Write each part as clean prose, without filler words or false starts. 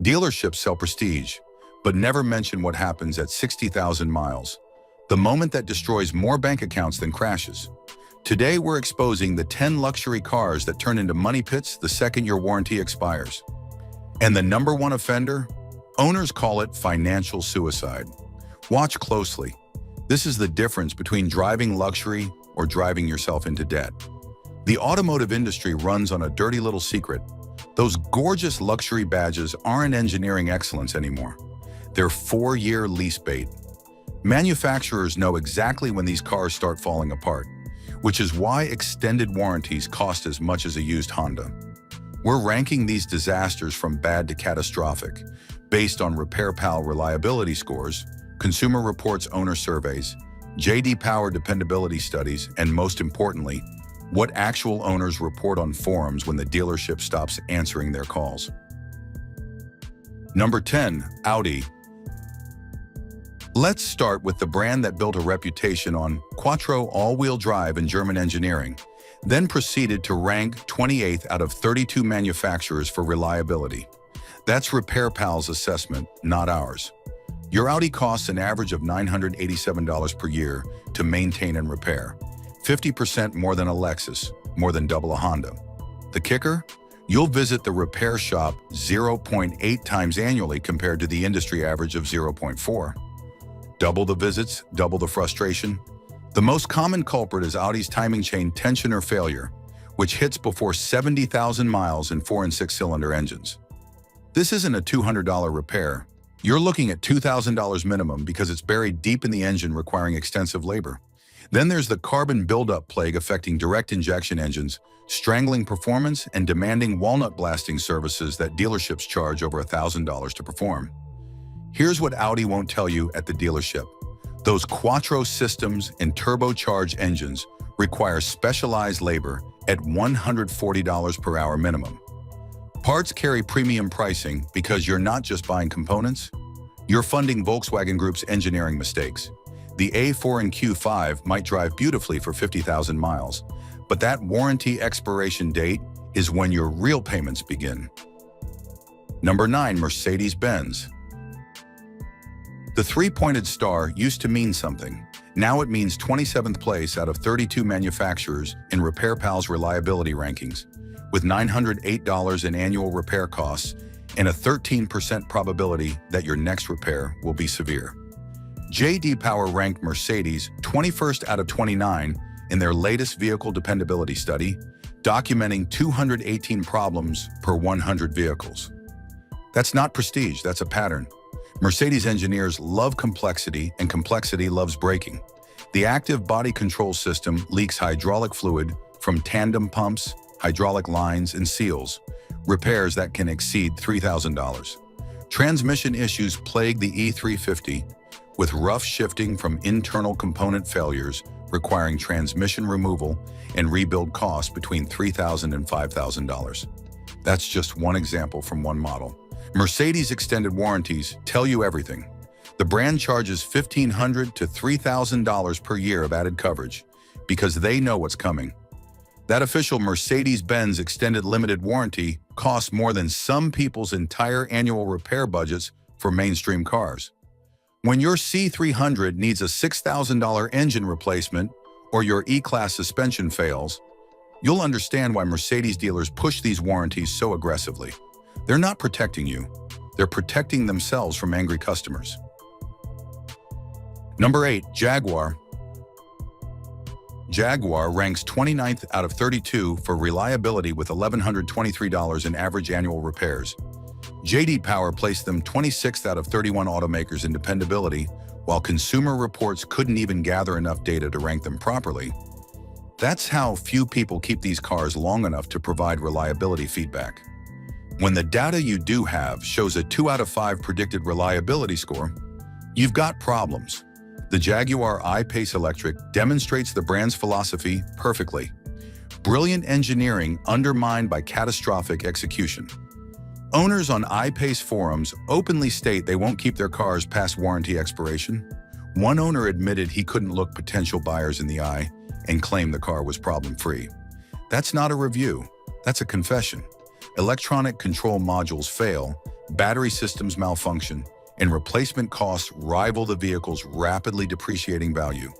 Dealerships sell prestige, but never mention what happens at 60,000 miles, the moment that destroys more bank accounts than crashes. Today, we're exposing the 10 luxury cars that turn into money pits the second your warranty expires. And the number one offender? Owners call it financial suicide. Watch closely. This is the difference between driving luxury or driving yourself into debt. The automotive industry runs on a dirty little secret. Those gorgeous luxury badges aren't engineering excellence anymore. They're 4-year lease bait. Manufacturers know exactly when these cars start falling apart, which is why extended warranties cost as much as a used Honda. We're ranking these disasters from bad to catastrophic based on RepairPal reliability scores, Consumer Reports owner surveys, J.D. Power dependability studies, and most importantly, what actual owners report on forums when the dealership stops answering their calls. Number 10. Audi. Let's start with the brand that built a reputation on Quattro all-wheel drive and German engineering, then proceeded to rank 28th out of 32 manufacturers for reliability. That's RepairPal's assessment, not ours. Your Audi costs an average of $987 per year to maintain and repair, 50% more than a Lexus, more than double a Honda. The kicker? You'll visit the repair shop 0.8 times annually compared to the industry average of 0.4. Double the visits, double the frustration. The most common culprit is Audi's timing chain tension or failure, which hits before 70,000 miles in 4- and 6-cylinder engines. This isn't a $200 repair. You're looking at $2,000 minimum because it's buried deep in the engine, requiring extensive labor. Then there's the carbon buildup plague affecting direct injection engines, strangling performance and demanding walnut blasting services that dealerships charge over $1,000 to perform. Here's what Audi won't tell you at the dealership. Those Quattro systems and turbocharged engines require specialized labor at $140 per hour minimum. Parts carry premium pricing because you're not just buying components, you're funding Volkswagen Group's engineering mistakes. The A4 and Q5 might drive beautifully for 50,000 miles, but that warranty expiration date is when your real payments begin. Number 9. Mercedes-Benz. The three-pointed star used to mean something. Now it means 27th place out of 32 manufacturers in RepairPal's reliability rankings, with $908 in annual repair costs and a 13% probability that your next repair will be severe. J.D. Power ranked Mercedes 21st out of 29 in their latest vehicle dependability study, documenting 218 problems per 100 vehicles. That's not prestige, that's a pattern. Mercedes engineers love complexity, and complexity loves braking. The active body control system leaks hydraulic fluid from tandem pumps, hydraulic lines, and seals, repairs that can exceed $3,000. Transmission issues plague the E350, with rough shifting from internal component failures requiring transmission removal and rebuild costs between $3,000 and $5,000. That's just one example from one model. Mercedes extended warranties tell you everything. The brand charges $1,500 to $3,000 per year of added coverage because they know what's coming. That official Mercedes-Benz extended limited warranty costs more than some people's entire annual repair budgets for mainstream cars. When your C300 needs a $6,000 engine replacement or your E-Class suspension fails, you'll understand why Mercedes dealers push these warranties so aggressively. They're not protecting you. They're protecting themselves from angry customers. Number 8. Jaguar. Jaguar ranks 29th out of 32 for reliability with $1,123 in average annual repairs. J.D. Power placed them 26th out of 31 automakers in dependability, while Consumer Reports couldn't even gather enough data to rank them properly. That's how few people keep these cars long enough to provide reliability feedback. When the data you do have shows a 2 out of 5 predicted reliability score, you've got problems. The Jaguar I-Pace Electric demonstrates the brand's philosophy perfectly. Brilliant engineering undermined by catastrophic execution. Owners on I-Pace forums openly state they won't keep their cars past warranty expiration. One owner admitted he couldn't look potential buyers in the eye and claimed the car was problem-free. That's not a review, that's a confession. Electronic control modules fail, battery systems malfunction, and replacement costs rival the vehicle's rapidly depreciating value.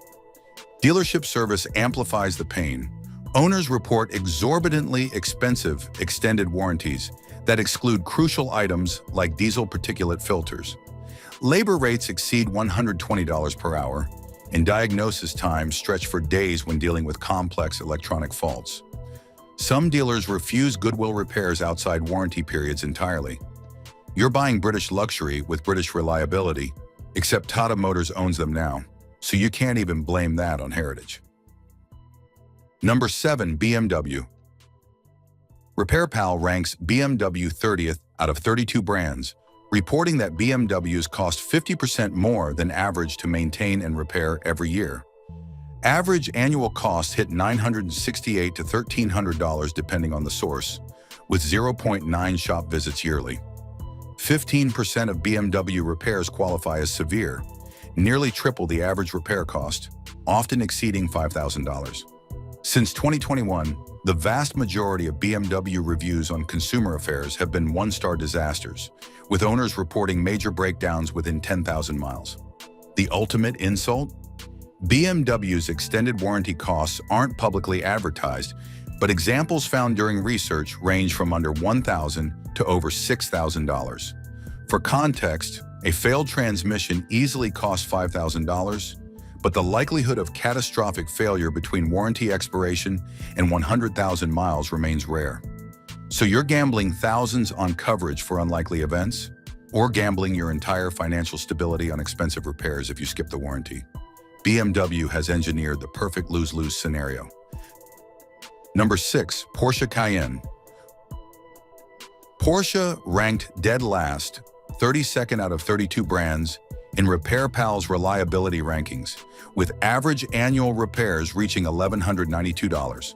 Dealership service amplifies the pain. Owners report exorbitantly expensive extended warranties that exclude crucial items like diesel particulate filters. Labor rates exceed $120 per hour, and diagnosis times stretch for days when dealing with complex electronic faults. Some dealers refuse goodwill repairs outside warranty periods entirely. You're buying British luxury with British reliability, except Tata Motors owns them now, so you can't even blame that on heritage. Number 7. BMW. RepairPal ranks BMW 30th out of 32 brands, reporting that BMWs cost 50% more than average to maintain and repair every year. Average annual costs hit $968 to $1,300 depending on the source, with 0.9 shop visits yearly. 15% of BMW repairs qualify as severe, nearly triple the average repair cost, often exceeding $5,000. Since 2021, the vast majority of BMW reviews on consumer affairs have been one-star disasters, with owners reporting major breakdowns within 10,000 miles. The ultimate insult? BMW's extended warranty costs aren't publicly advertised, but examples found during research range from under $1,000 to over $6,000. For context, a failed transmission easily costs $5,000, but the likelihood of catastrophic failure between warranty expiration and 100,000 miles remains rare. So you're gambling thousands on coverage for unlikely events, or gambling your entire financial stability on expensive repairs if you skip the warranty. BMW has engineered the perfect lose-lose scenario. Number 6. Porsche Cayenne. Porsche ranked dead last, 32nd out of 32 brands, in RepairPal's reliability rankings, with average annual repairs reaching $1,192.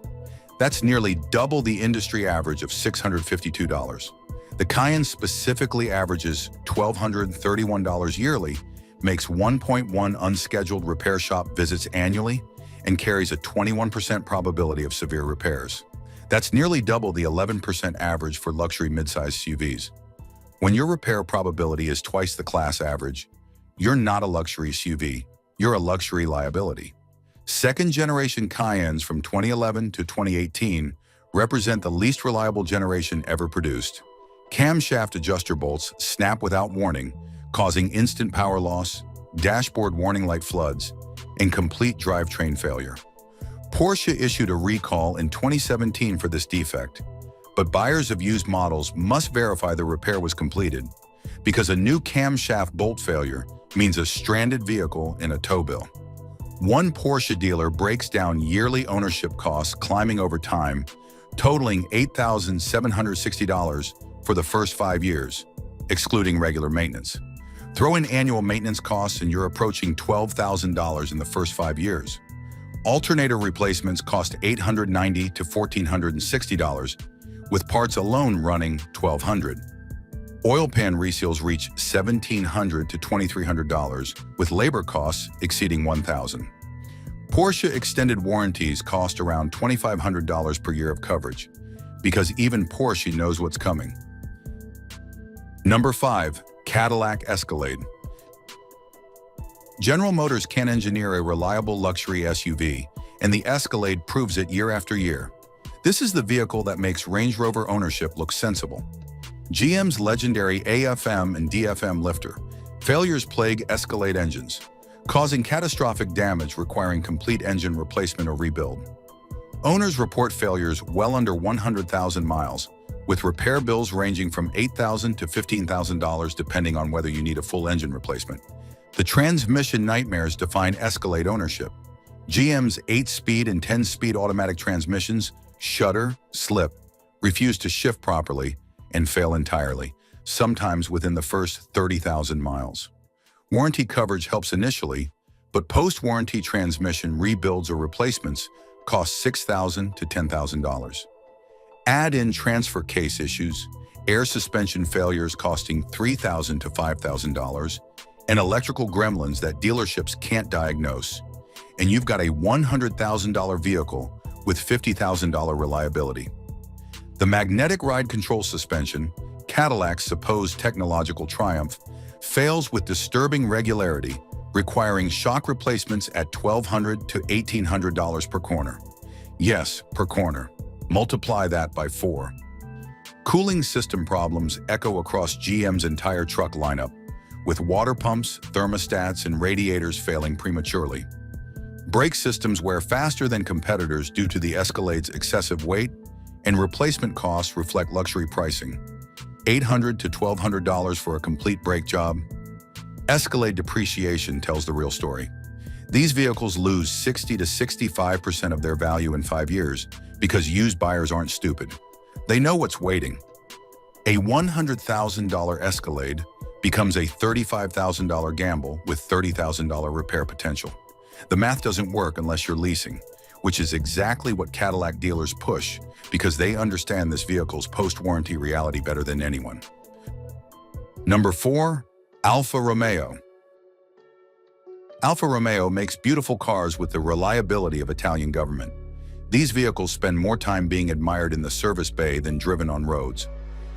That's nearly double the industry average of $652. The Cayenne specifically averages $1,231 yearly, makes 1.1 unscheduled repair shop visits annually, and carries a 21% probability of severe repairs. That's nearly double the 11% average for luxury midsize SUVs. When your repair probability is twice the class average, you're not a luxury SUV, you're a luxury liability. Second-generation Cayennes from 2011 to 2018 represent the least reliable generation ever produced. Camshaft adjuster bolts snap without warning, causing instant power loss, dashboard warning light floods, and complete drivetrain failure. Porsche issued a recall in 2017 for this defect, but buyers of used models must verify the repair was completed, because a new camshaft bolt failure means a stranded vehicle in a tow bill. One Porsche dealer breaks down yearly ownership costs climbing over time, totaling $8,760 for the first 5 years, excluding regular maintenance. Throw in annual maintenance costs and you're approaching $12,000 in the first 5 years. Alternator replacements cost $890 to $1,460, with parts alone running $1,200. Oil pan reseals reach $1,700 to $2,300, with labor costs exceeding $1,000. Porsche extended warranties cost around $2,500 per year of coverage, because even Porsche knows what's coming. Number 5. Cadillac Escalade. General Motors can engineer a reliable luxury SUV, and the Escalade proves it year after year. This is the vehicle that makes Range Rover ownership look sensible. GM's legendary AFM and DFM lifter failures plague Escalade engines, causing catastrophic damage requiring complete engine replacement or rebuild. Owners report failures well under 100,000 miles, with repair bills ranging from $8,000 to $15,000 depending on whether you need a full engine replacement. The transmission nightmares define Escalade ownership. GM's 8-speed and 10-speed automatic transmissions shudder, slip, refuse to shift properly, and fail entirely, sometimes within the first 30,000 miles. Warranty coverage helps initially, but post-warranty transmission rebuilds or replacements cost $6,000 to $10,000. Add in transfer case issues, air suspension failures costing $3,000 to $5,000, and electrical gremlins that dealerships can't diagnose, and you've got a $100,000 vehicle with $50,000 reliability. The magnetic ride control suspension, Cadillac's supposed technological triumph, fails with disturbing regularity, requiring shock replacements at $1,200 to $1,800 per corner. Yes, per corner. Multiply that by 4. Cooling system problems echo across GM's entire truck lineup, with water pumps, thermostats, and radiators failing prematurely. Brake systems wear faster than competitors due to the Escalade's excessive weight, and replacement costs reflect luxury pricing. $800 to $1,200 for a complete brake job. Escalade depreciation tells the real story. These vehicles lose 60 to 65% of their value in 5 years because used buyers aren't stupid. They know what's waiting. A $100,000 Escalade becomes a $35,000 gamble with $30,000 repair potential. The math doesn't work unless you're leasing, which is exactly what Cadillac dealers push because they understand this vehicle's post-warranty reality better than anyone. Number 4. Alfa Romeo. Alfa Romeo makes beautiful cars with the reliability of Italian government. These vehicles spend more time being admired in the service bay than driven on roads.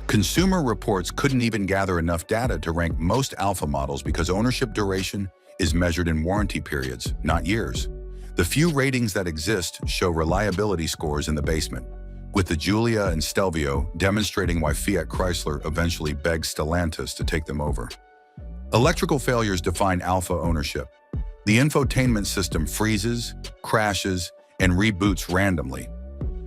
Consumer Reports couldn't even gather enough data to rank most Alfa models because ownership duration is measured in warranty periods, not years. The few ratings that exist show reliability scores in the basement, with the Giulia and Stelvio demonstrating why Fiat Chrysler eventually begged Stellantis to take them over. Electrical failures define Alfa ownership. The infotainment system freezes, crashes, and reboots randomly.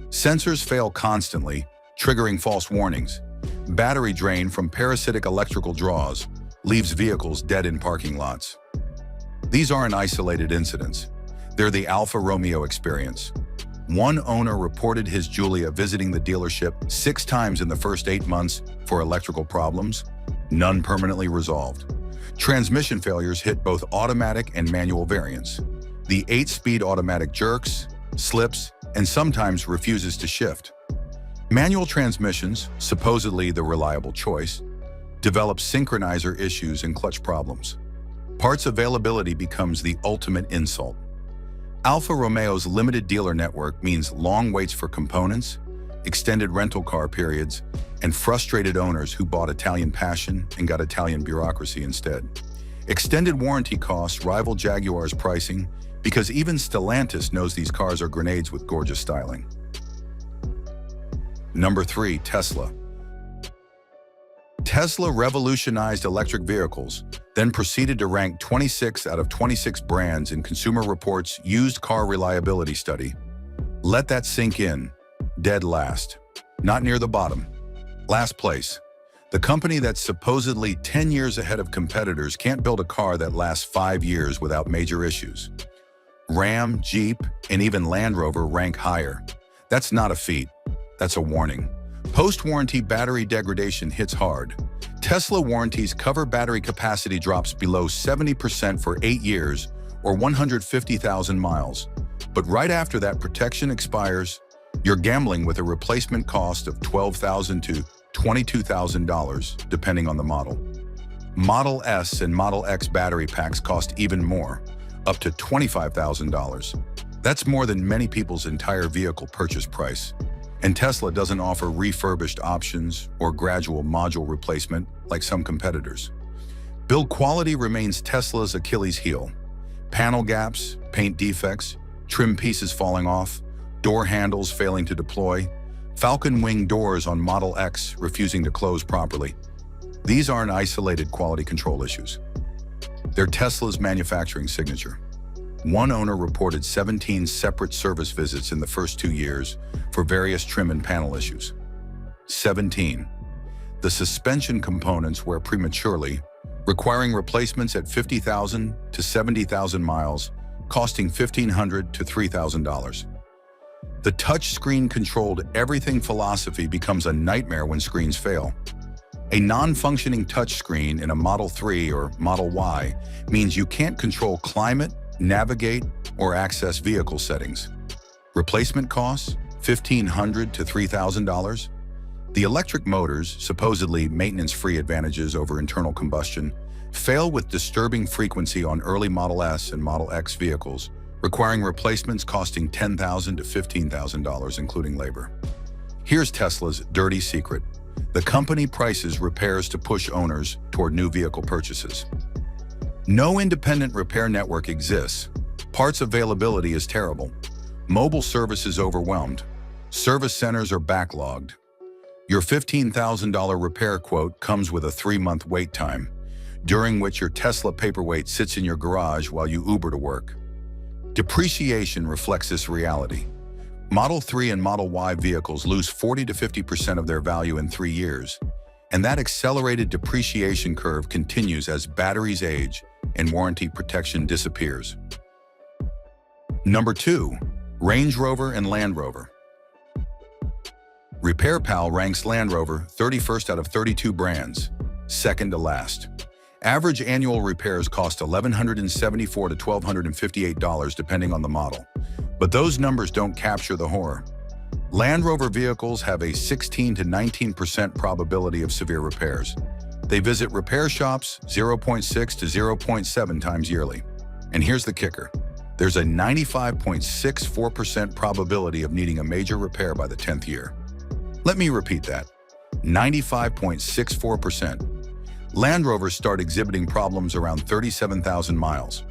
Sensors fail constantly, triggering false warnings. Battery drain from parasitic electrical draws leaves vehicles dead in parking lots. These aren't isolated incidents. They're the Alfa Romeo experience. One owner reported his Giulia visiting the dealership 6 times in the first 8 months for electrical problems, none permanently resolved. Transmission failures hit both automatic and manual variants. The 8-speed automatic jerks, slips, and sometimes refuses to shift. Manual transmissions, supposedly the reliable choice, develop synchronizer issues and clutch problems. Parts availability becomes the ultimate insult. Alfa Romeo's limited dealer network means long waits for components, extended rental car periods, and frustrated owners who bought Italian passion and got Italian bureaucracy instead. Extended warranty costs rival Jaguar's pricing because even Stellantis knows these cars are grenades with gorgeous styling. Number 3. Tesla. Tesla revolutionized electric vehicles, then proceeded to rank 26 out of 26 brands in Consumer Reports' used car reliability study. Let that sink in. Dead last. Not near the bottom. Last place. The company that's supposedly 10 years ahead of competitors can't build a car that lasts 5 years without major issues. Ram, Jeep, and even Land Rover rank higher. That's not a feat. That's a warning. Post-warranty battery degradation hits hard. Tesla warranties cover battery capacity drops below 70% for 8 years or 150,000 miles. But right after that protection expires, you're gambling with a replacement cost of $12,000 to $22,000, depending on the model. Model S and Model X battery packs cost even more, up to $25,000. That's more than many people's entire vehicle purchase price. And Tesla doesn't offer refurbished options or gradual module replacement like some competitors. Build quality remains Tesla's Achilles heel. Panel gaps, paint defects, trim pieces falling off, door handles failing to deploy, falcon wing doors on Model X refusing to close properly. These aren't isolated quality control issues. They're Tesla's manufacturing signature. One owner reported 17 separate service visits in the first 2 years for various trim and panel issues. 17. The suspension components wear prematurely, requiring replacements at 50,000 to 70,000 miles, costing $1,500 to $3,000. The touchscreen-controlled everything philosophy becomes a nightmare when screens fail. A non-functioning touchscreen in a Model 3 or Model Y means you can't control climate, navigate, or access vehicle settings. Replacement costs, $1,500 to $3,000. The electric motors, supposedly maintenance-free advantages over internal combustion, fail with disturbing frequency on early Model S and Model X vehicles, requiring replacements costing $10,000 to $15,000, including labor. Here's Tesla's dirty secret. The company prices repairs to push owners toward new vehicle purchases. No independent repair network exists. Parts availability is terrible. Mobile service is overwhelmed. Service centers are backlogged. Your $15,000 repair quote comes with a 3-month wait time, during which your Tesla paperweight sits in your garage while you Uber to work. Depreciation reflects this reality. Model 3 and Model Y vehicles lose 40 to 50% of their value in 3 years, and that accelerated depreciation curve continues as batteries age and warranty protection disappears. Number 2. Range Rover and Land Rover. RepairPal ranks Land Rover 31st out of 32 brands, second to last. Average annual repairs cost $1,174 to $1,258 depending on the model, but those numbers don't capture the horror. Land Rover vehicles have a 16 to 19% probability of severe repairs. They visit repair shops 0.6 to 0.7 times yearly. And here's the kicker. There's a 95.64% probability of needing a major repair by the 10th year. Let me repeat that. 95.64%. Land Rovers start exhibiting problems around 37,000 miles.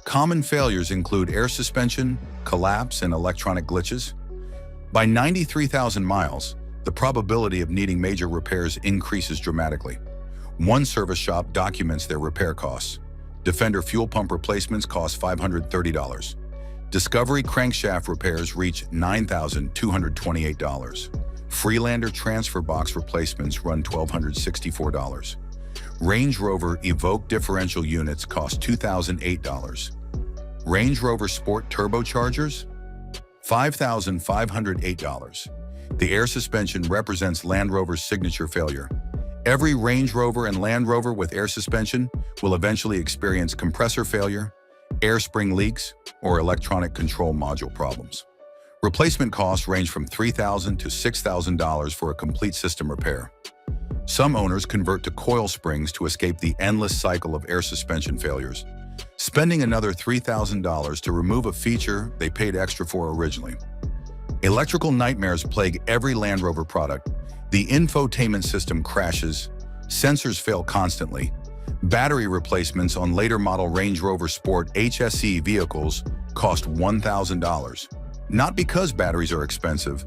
Common failures include air suspension, collapse, and electronic glitches. By 93,000 miles, the probability of needing major repairs increases dramatically. One service shop documents their repair costs. Defender fuel pump replacements cost $530. Discovery crankshaft repairs reach $9,228. Freelander transfer box replacements run $1,264. Range Rover Evoque differential units cost $2,008. Range Rover Sport turbochargers? $5,508. The air suspension represents Land Rover's signature failure. Every Range Rover and Land Rover with air suspension will eventually experience compressor failure, air spring leaks, or electronic control module problems. Replacement costs range from $3,000 to $6,000 for a complete system repair. Some owners convert to coil springs to escape the endless cycle of air suspension failures, spending another $3,000 to remove a feature they paid extra for originally. Electrical nightmares plague every Land Rover product. The infotainment system crashes, sensors fail constantly. Battery replacements on later model Range Rover Sport HSE vehicles cost $1,000. Not because batteries are expensive,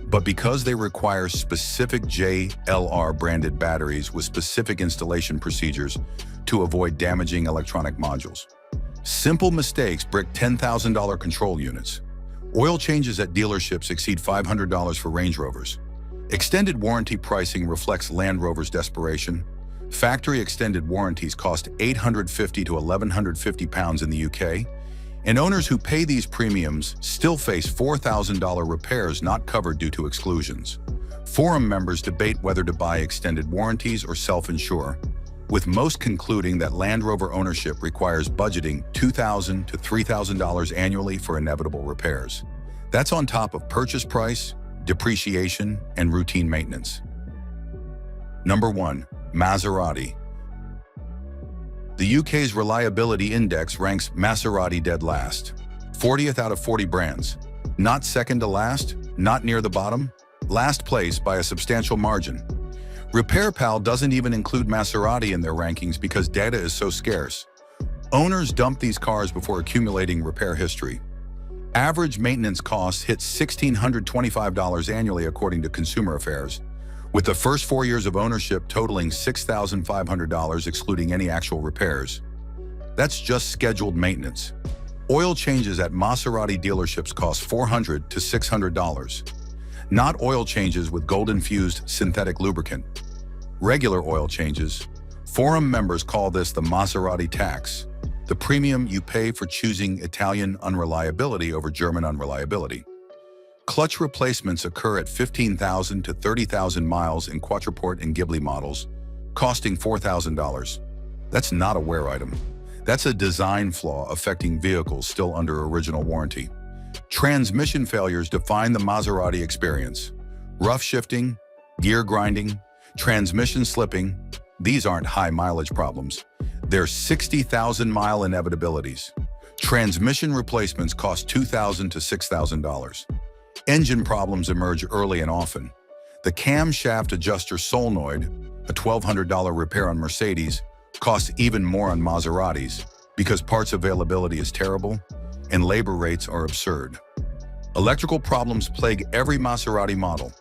but because they require specific JLR branded batteries with specific installation procedures to avoid damaging electronic modules. Simple mistakes brick $10,000 control units. Oil changes at dealerships exceed $500 for Range Rovers. Extended warranty pricing reflects Land Rover's desperation. Factory extended warranties cost £850 to £1,150 in the UK, and owners who pay these premiums still face $4,000 repairs not covered due to exclusions. Forum members debate whether to buy extended warranties or self-insure, with most concluding that Land Rover ownership requires budgeting $2,000 to $3,000 annually for inevitable repairs. That's on top of purchase price, depreciation, and routine maintenance. Number 1. Maserati. The UK's Reliability Index ranks Maserati dead last, 40th out of 40 brands. Not second to last, not near the bottom, last place by a substantial margin. RepairPal doesn't even include Maserati in their rankings because data is so scarce. Owners dump these cars before accumulating repair history. Average maintenance costs hit $1,625 annually according to Consumer Affairs, with the first 4 years of ownership totaling $6,500 excluding any actual repairs. That's just scheduled maintenance. Oil changes at Maserati dealerships cost $400 to $600, not oil changes with gold-infused synthetic lubricant. Regular oil changes. Forum members call this the Maserati tax, the premium you pay for choosing Italian unreliability over German unreliability. Clutch replacements occur at 15,000 to 30,000 miles in Quattroporte and Ghibli models, costing $4,000. That's not a wear item. That's a design flaw affecting vehicles still under original warranty. Transmission failures define the Maserati experience. Rough shifting, gear grinding, transmission slipping, these aren't high mileage problems. They're 60,000-mile inevitabilities. Transmission replacements cost $2,000 to $6,000. Engine problems emerge early and often. The camshaft adjuster solenoid, a $1,200 repair on Mercedes, costs even more on Maseratis because parts availability is terrible and labor rates are absurd. Electrical problems plague every Maserati model.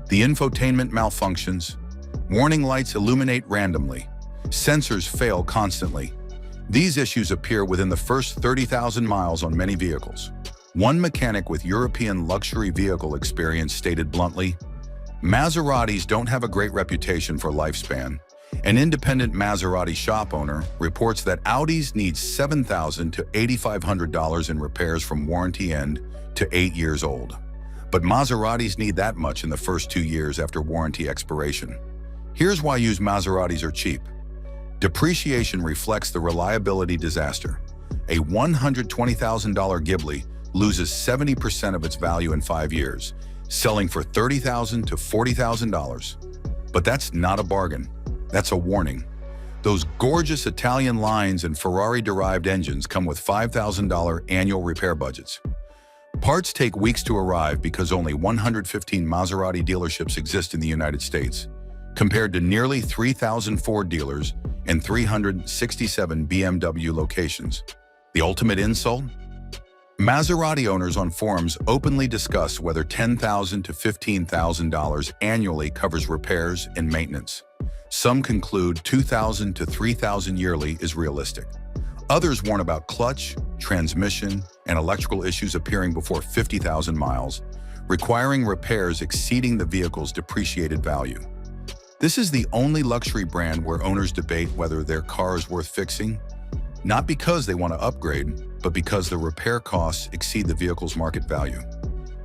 The infotainment malfunctions, warning lights illuminate randomly, sensors fail constantly. These issues appear within the first 30,000 miles on many vehicles. One mechanic with European luxury vehicle experience stated bluntly, "Maseratis don't have a great reputation for lifespan." An independent Maserati shop owner reports that Audis need $7,000 to $8,500 in repairs from warranty end to 8 years old. But Maseratis need that much in the first 2 years after warranty expiration. Here's why used Maseratis are cheap. Depreciation reflects the reliability disaster. A $120,000 Ghibli loses 70% of its value in 5 years, selling for $30,000 to $40,000. But that's not a bargain. That's a warning. Those gorgeous Italian lines and Ferrari-derived engines come with $5,000 annual repair budgets. Parts take weeks to arrive because only 115 Maserati dealerships exist in the United States, compared to nearly 3,000 Ford dealers and 367 BMW locations. The ultimate insult? Maserati owners on forums openly discuss whether $10,000 to $15,000 annually covers repairs and maintenance. Some conclude $2,000 to $3,000 yearly is realistic. Others warn about clutch, transmission, and electrical issues appearing before 50,000 miles, requiring repairs exceeding the vehicle's depreciated value. This is the only luxury brand where owners debate whether their car is worth fixing, not because they want to upgrade, but because the repair costs exceed the vehicle's market value.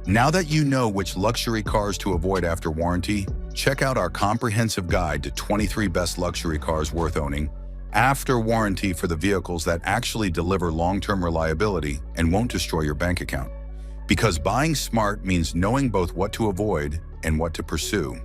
Now that you know which luxury cars to avoid after warranty, check out our comprehensive guide to 23 best luxury cars worth owning after warranty for the vehicles that actually deliver long-term reliability and won't destroy your bank account. Because buying smart means knowing both what to avoid and what to pursue.